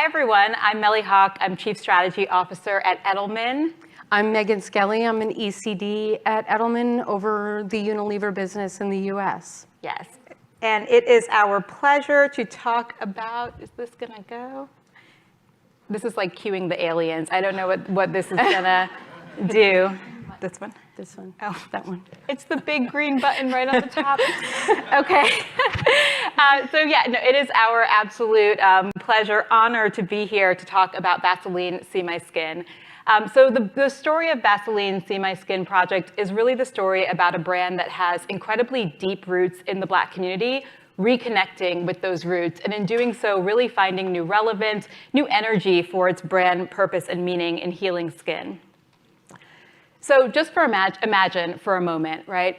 everyone. I'm Melle Hock. I'm Chief Strategy Officer at Edelman. I'm Megan Skelly. I'm an ECD at Edelman over the Unilever business in the US. Yes, and it is our pleasure to talk about, is this gonna go? This is like cueing the aliens. I don't know what this is gonna do. This one? This one. Oh, that one. It's the big green button right on the top. Okay. So yeah, no, it is our absolute pleasure, honor to be here to talk about Vaseline See My Skin. So the story of Vaseline See My Skin project is really the story about a brand that has incredibly deep roots in the Black community, reconnecting with those roots, and in doing so, really finding new relevance, new energy for its brand purpose and meaning in healing skin. So just for imagine for a moment, right?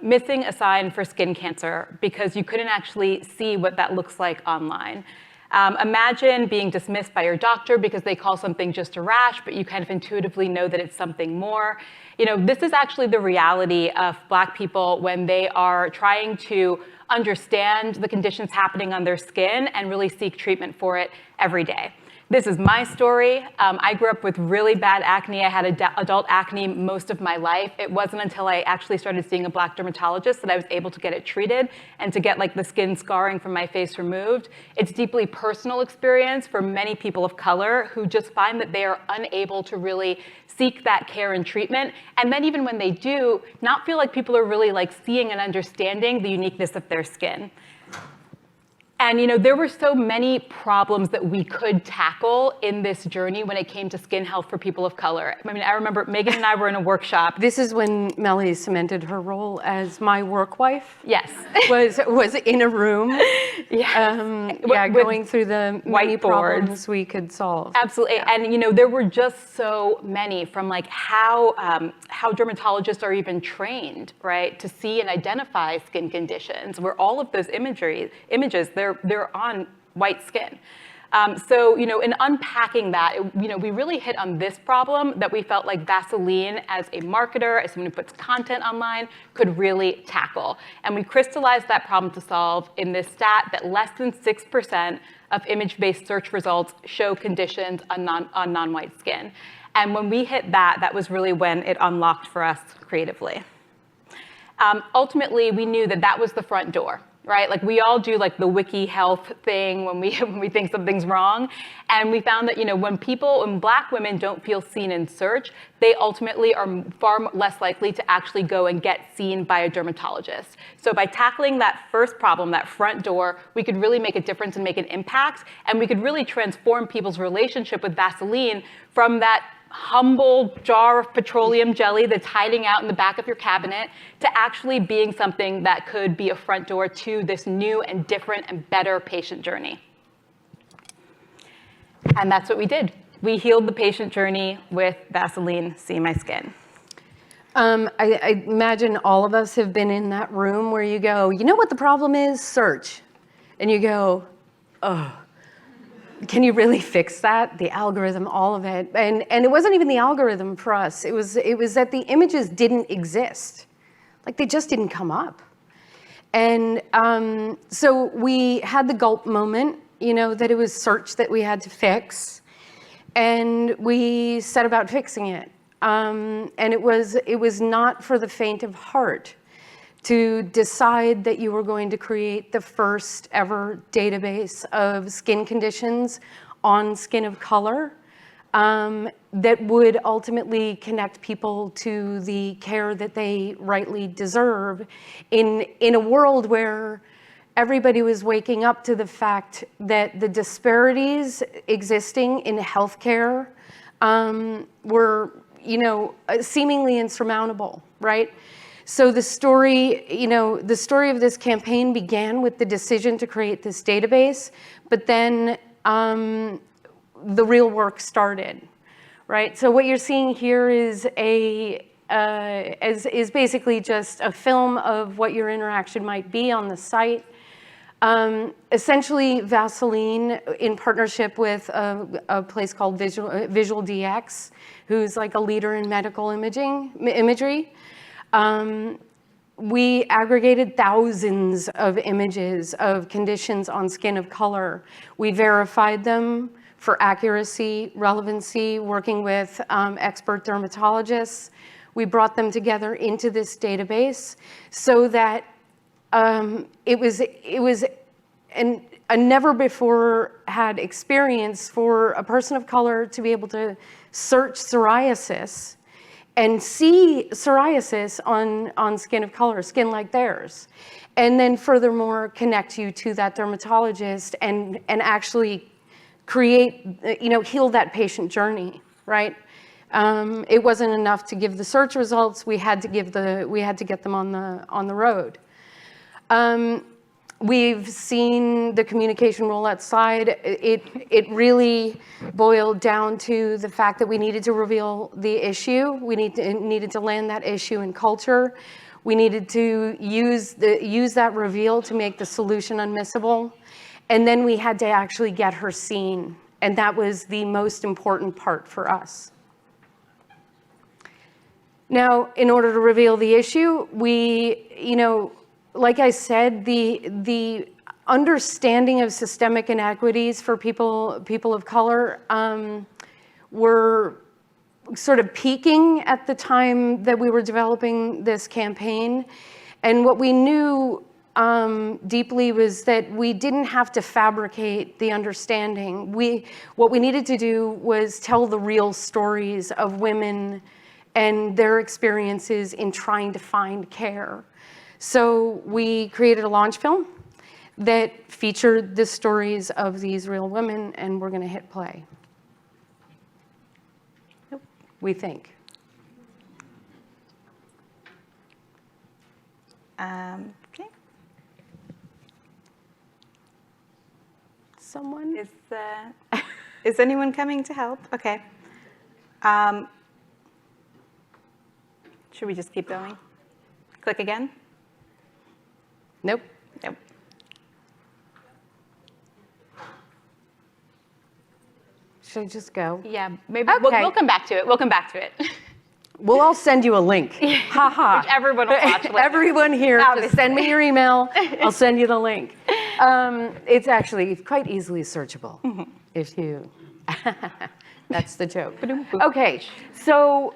Missing a sign for skin cancer because you couldn't actually see what that looks like online. Imagine being dismissed by your doctor because they call something just a rash, but you kind of intuitively know that it's something more. You know, this is actually the reality of Black people when they are trying to understand the conditions happening on their skin and really seek treatment for it every day. This is my story. I grew up with really bad acne. I had adult acne most of my life. It wasn't until I actually started seeing a Black dermatologist that I was able to get it treated and to get like the skin scarring from my face removed. It's deeply personal experience for many people of color who just find that they are unable to really seek that care and treatment. And then even when they do, not feel like people are really like seeing and understanding the uniqueness of their skin. And you know, there were so many problems that we could tackle in this journey when it came to skin health for people of color. I mean, I remember Megan and I were in a workshop. This is when Melle cemented her role as my work wife. Yes. was in a room. Yes. Going through the many problems whiteboards we could solve. Absolutely. Yeah. And you know, there were just so many, from like how dermatologists are even trained, right, to see and identify skin conditions, where all of those images, they're on white skin. So, you know, in unpacking that, you know, we really hit on this problem that we felt like Vaseline, as a marketer, as someone who puts content online, could really tackle. And we crystallized that problem to solve in this stat that less than 6% of image-based search results show conditions on non-white skin. And when we hit that, that was really when it unlocked for us creatively. Ultimately, we knew that that was the front door. Right? Like we all do like the wiki health thing when we think something's wrong. And we found that, you know, when Black women don't feel seen in search, they ultimately are far less likely to actually go and get seen by a dermatologist. So by tackling that first problem, that front door, we could really make a difference and make an impact. And we could really transform people's relationship with Vaseline from that humble jar of petroleum jelly that's hiding out in the back of your cabinet to actually being something that could be a front door to this new and different and better patient journey. And that's what we did. We healed the patient journey with Vaseline See My Skin. I imagine all of us have been in that room where you go, you know what the problem is? Search. And you go, oh. Can you really fix that? The algorithm, all of it. And it wasn't even the algorithm for us. It was that the images didn't exist. Like they just didn't come up. And so we had the gulp moment, you know, that it was search that we had to fix. And we set about fixing it. And it was not for the faint of heart to decide that you were going to create the first ever database of skin conditions on skin of color that would ultimately connect people to the care that they rightly deserve in a world where everybody was waking up to the fact that the disparities existing in healthcare were, you know, seemingly insurmountable, right? So the story of this campaign began with the decision to create this database, but then the real work started, right? So what you're seeing here is is basically just a film of what your interaction might be on the site. Essentially, Vaseline, in partnership with a place called Visual DX, who's like a leader in medical imagery. We aggregated thousands of images of conditions on skin of color. We verified them for accuracy, relevancy, working with expert dermatologists. We brought them together into this database so that it was a never before had experience for a person of color to be able to search psoriasis and see psoriasis on skin of color, skin like theirs. And then furthermore, connect you to that dermatologist and actually create, heal that patient journey, right? It wasn't enough to give the search results. We had to get them on the road. We've seen the communication roll outside. It really boiled down to the fact that we needed to reveal the issue. We needed to land that issue in culture. We needed to use that reveal to make the solution unmissable. And then we had to actually get her seen. And that was the most important part for us. Now, in order to reveal the issue, like I said, the understanding of systemic inequities for people of color were sort of peaking at the time that we were developing this campaign. And what we knew deeply was that we didn't have to fabricate the understanding. What we needed to do was tell the real stories of women and their experiences in trying to find care. So we created a launch film that featured the stories of these real women, and we're going to hit play. We think. Okay. Someone? Is anyone coming to help? Okay. Should we just keep going? Click again? Nope. Nope. Should I just go? Yeah, maybe Okay. we'll come back to it. We'll come back to it. We'll all send you a link. Ha ha. Which everyone will watch later. Everyone here, Obviously. just send me your email. I'll send you the link. It's actually quite easily searchable if you. That's the joke. Okay, so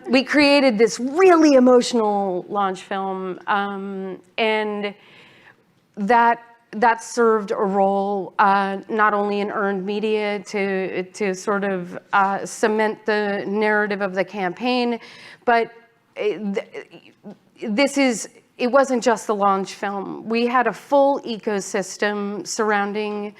we created this really emotional launch film, and that served a role not only in earned media to sort of cement the narrative of the campaign, but it wasn't just the launch film. We had a full ecosystem surrounding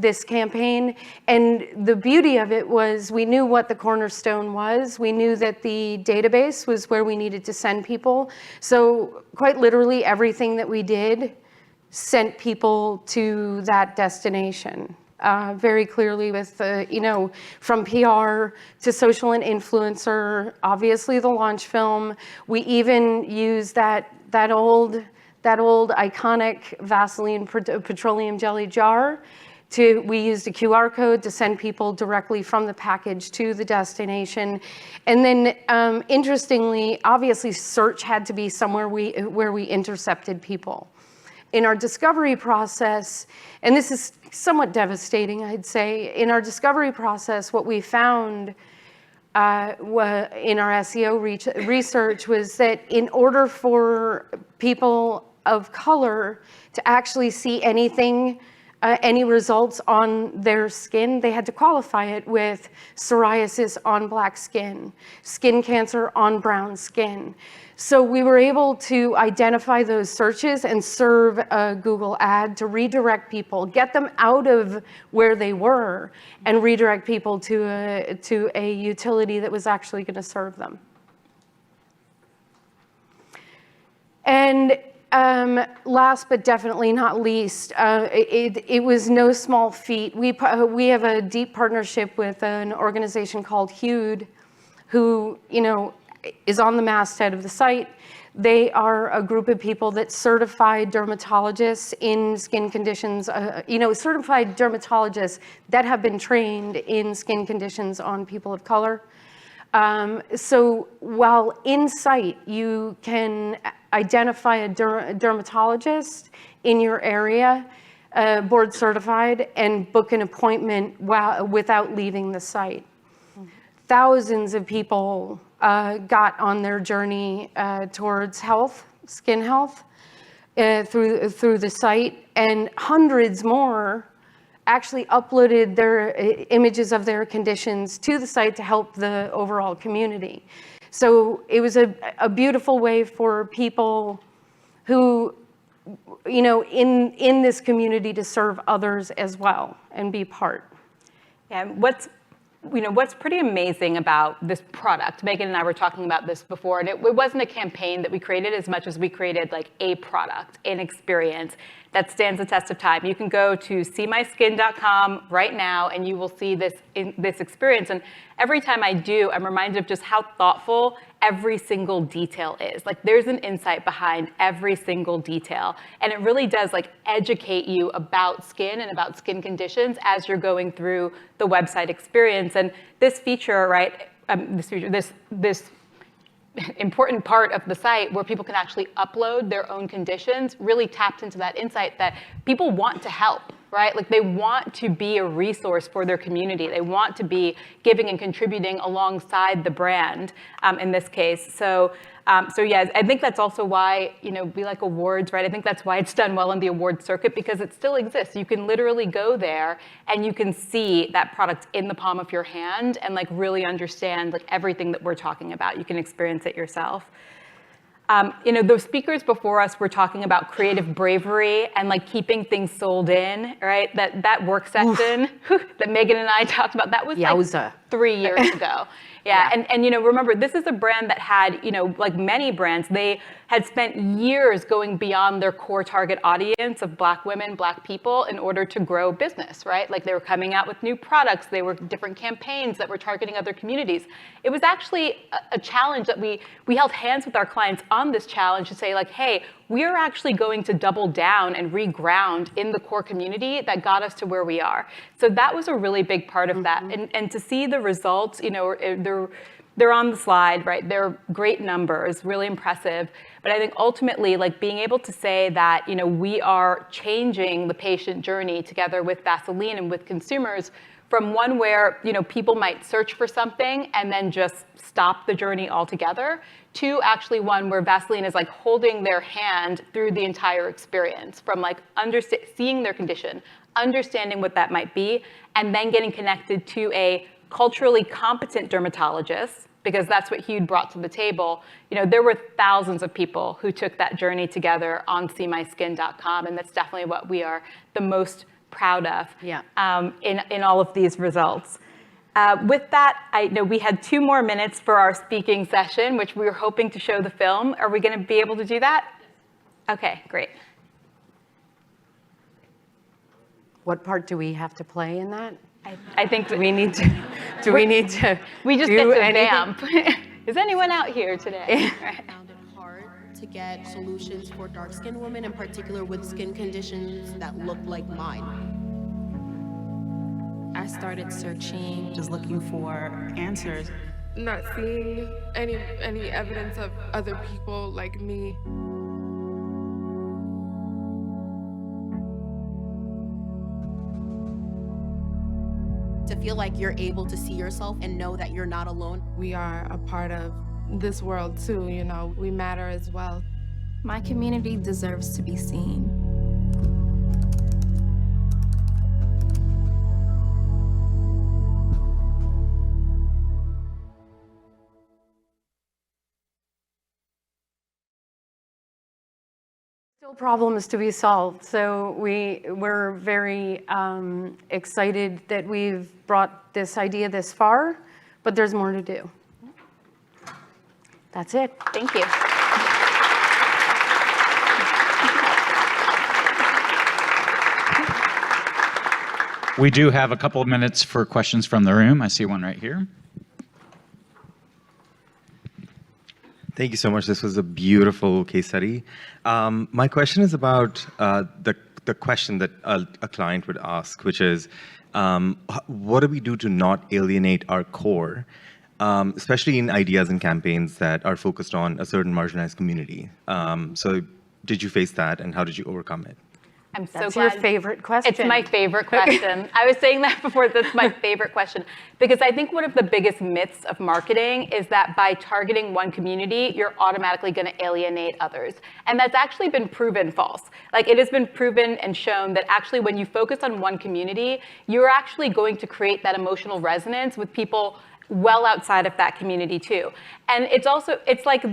this campaign, and the beauty of it was we knew what the cornerstone was. We knew that the database was where we needed to send people. So quite literally everything that we did sent people to that destination. Very clearly with, from PR to social and influencer, obviously the launch film. We even used that old iconic Vaseline petroleum jelly jar. We used a QR code to send people directly from the package to the destination. And then interestingly, obviously search had to be somewhere where we intercepted people. In our discovery process, and this is somewhat devastating, I'd say, in our discovery process, what we found in our SEO research was that in order for people of color to actually see anything, any results on their skin, they had to qualify it with psoriasis on black skin, skin cancer on brown skin. So we were able to identify those searches and serve a Google ad to redirect people, get them out of where they were, and redirect people to a utility that was actually going to serve them. And last but definitely not least, it was no small feat. We have a deep partnership with an organization called HUD, who is on the masthead of the site. They are a group of people that certified dermatologists in skin conditions, certified dermatologists that have been trained in skin conditions on people of color. So while in site, you can identify a dermatologist in your area, board certified, and book an appointment without leaving the site. Thousands of people got on their journey towards health, skin health, through the site, and hundreds more actually uploaded their images of their conditions to the site to help the overall community. So it was a beautiful way for people who, in this community to serve others as well and be part. Yeah, what's pretty amazing about this product, Megan and I were talking about this before, and it wasn't a campaign that we created as much as we created like a product, an experience that stands the test of time. You can go to seemyskin.com right now and you will see this experience. And every time I do, I'm reminded of just how thoughtful every single detail is. Like there's an insight behind every single detail. And it really does like educate you about skin and about skin conditions as you're going through the website experience. And this feature, right, this important part of the site where people can actually upload their own conditions really tapped into that insight that people want to help, right? Like they want to be a resource for their community. They want to be giving and contributing alongside the brand in this case. So yeah, I think that's also why, we like awards, right? I think that's why it's done well in the award circuit because it still exists. You can literally go there and you can see that product in the palm of your hand and like really understand like everything that we're talking about. You can experience it yourself. Those speakers before us were talking about creative bravery and like keeping things sold in, right? That work session that Megan and I talked about, that was like 3 years ago. Yeah. And remember, this is a brand that had, like many brands, they had spent years going beyond their core target audience of Black women, Black people in order to grow business, right? Like they were coming out with new products, they were different campaigns that were targeting other communities. It was actually a challenge that we held hands with our clients on this challenge to say like, hey, we are actually going to double down and reground in the core community that got us to where we are. So that was a really big part of that. And to see the results, they're on the slide, right? They're great numbers, really impressive. But I think ultimately, like being able to say that, we are changing the patient journey together with Vaseline and with consumers from one where, people might search for something and then just stop the journey altogether to actually one where Vaseline is like holding their hand through the entire experience from like seeing their condition, understanding what that might be, and then getting connected to a culturally competent dermatologist, because that's what Hugh brought to the table. There were thousands of people who took that journey together on seemyskin.com, and that's definitely what we are the most proud of in all of these results. With that, I know we had 2 more minutes for our speaking session, which we were hoping to show the film. Are we going to be able to do that? Okay, great. What part do we have to play in that? I think we need to. We just get to vamp. Is anyone out here today? I found it hard to get solutions for dark-skinned women, in particular with skin conditions that look like mine. I started searching, just looking for answers. Not seeing any evidence of other people like me. To feel like you're able to see yourself and know that you're not alone. We are a part of this world too, we matter as well. My community deserves to be seen. Still problems to be solved. So we're very excited that we've brought this idea this far, but there's more to do. That's it. Thank you. We do have a couple of minutes for questions from the room. I see one right here. Thank you so much. This was a beautiful case study. My question is about the question that a client would ask, which is, what do we do to not alienate our core, especially in ideas and campaigns that are focused on a certain marginalized community? So did you face that, and how did you overcome it? I'm so That's glad. your favorite question. It's my favorite question. I was saying that before, that's my favorite question. Because I think one of the biggest myths of marketing is that by targeting one community, you're automatically going to alienate others. And that's actually been proven false. Like, it has been proven and shown that actually when you focus on one community, you're actually going to create that emotional resonance with people well outside of that community too. And it's also, it's like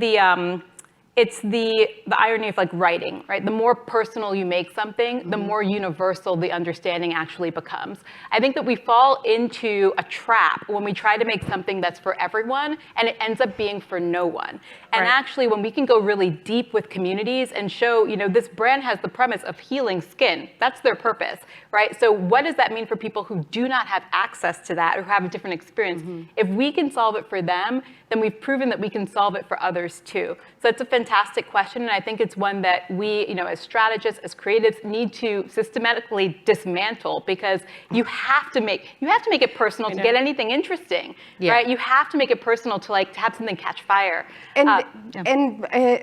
it's the irony of like writing, right? The more personal you make something, the more universal the understanding actually becomes. I think that we fall into a trap when we try to make something that's for everyone and it ends up being for no one. And actually, when we can go really deep with communities and show, this brand has the premise of healing skin. That's their purpose, right? So what does that mean for people who do not have access to that or who have a different experience? If we can solve it for them, then we've proven that we can solve it for others too. So it's a fantastic question, and I think it's one that we, as strategists, as creatives, need to systematically dismantle, because you have to make it personal to get anything interesting, right? You have to make it personal to have something catch fire. And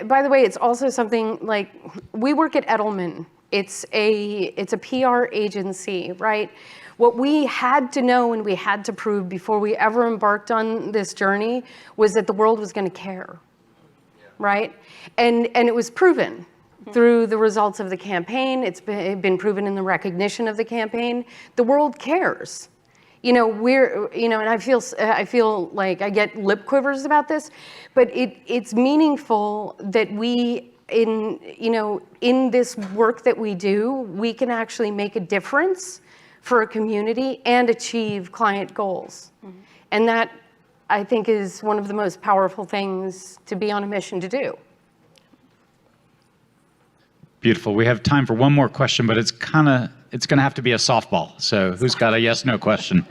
by the way, it's also something like, we work at Edelman. It's a PR agency, right? What we had to know and we had to prove before we ever embarked on this journey was that the world was going to care, right? And it was proven through the results of the campaign. It's been proven in the recognition of the campaign. The world cares. And I feel like I get lip quivers about this, but it's meaningful that we, in this work that we do, we can actually make a difference for a community and achieve client goals. And that, I think, is one of the most powerful things to be on a mission to do. Beautiful. We have time for one more question, but it's going to have to be a softball. So who's got a yes, no question?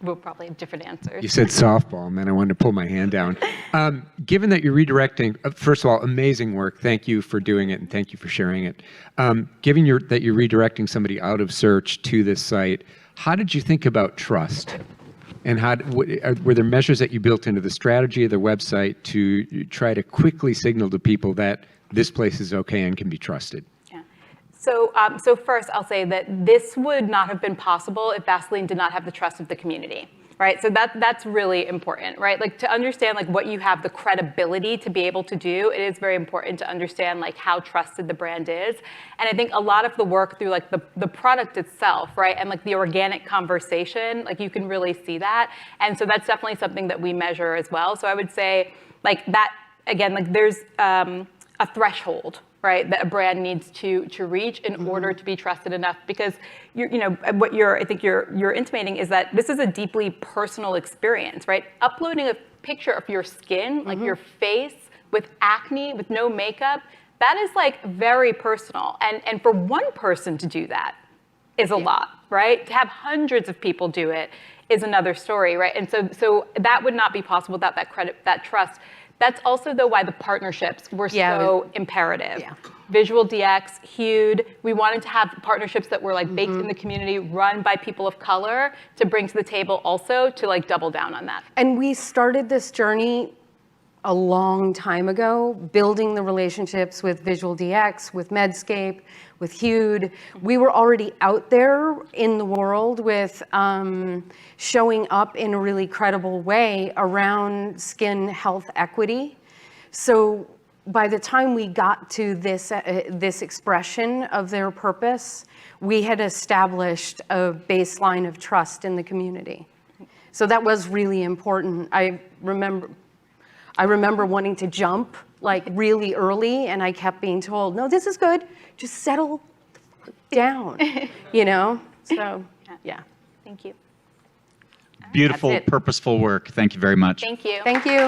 We'll probably have different answers. You said softball, man. I wanted to pull my hand down. Given that you're redirecting, first of all, amazing work. Thank you for doing it, and thank you for sharing it. Given that you're redirecting somebody out of search to this site, how did you think about trust? And were there measures that you built into the strategy of the website to try to quickly signal to people that this place is okay and can be trusted? So first, I'll say that this would not have been possible if Vaseline did not have the trust of the community, right? So that's really important, right? Like, to understand what you have the credibility to be able to do, it is very important to understand how trusted the brand is. And I think a lot of the work through the product itself, right, and the organic conversation, you can really see that. And so that's definitely something that we measure as well. So I would say that, again, there's a threshold, right, that a brand needs to reach in order to be trusted enough, because what I think you're intimating is that this is a deeply personal experience, right? Uploading a picture of your skin, your face with acne, with no makeup, that is very personal. And for one person to do that is a lot, right? To have hundreds of people do it is another story, right? And so that would not be possible without that trust. That's also, though, why the partnerships were so imperative. Visual DX, Hued, we wanted to have partnerships that were baked in the community, run by people of color, to bring to the table also to double down on that. And we started this journey a long time ago, building the relationships with Visual DX, with Medscape, with Hued. We were already out there in the world with showing up in a really credible way around skin health equity. So by the time we got to this expression of their purpose, we had established a baseline of trust in the community. So that was really important. I remember wanting to jump really early, and I kept being told, no, this is good, just settle down, So, yeah. Thank you. Beautiful, purposeful work. Thank you very much. Thank you. Thank you.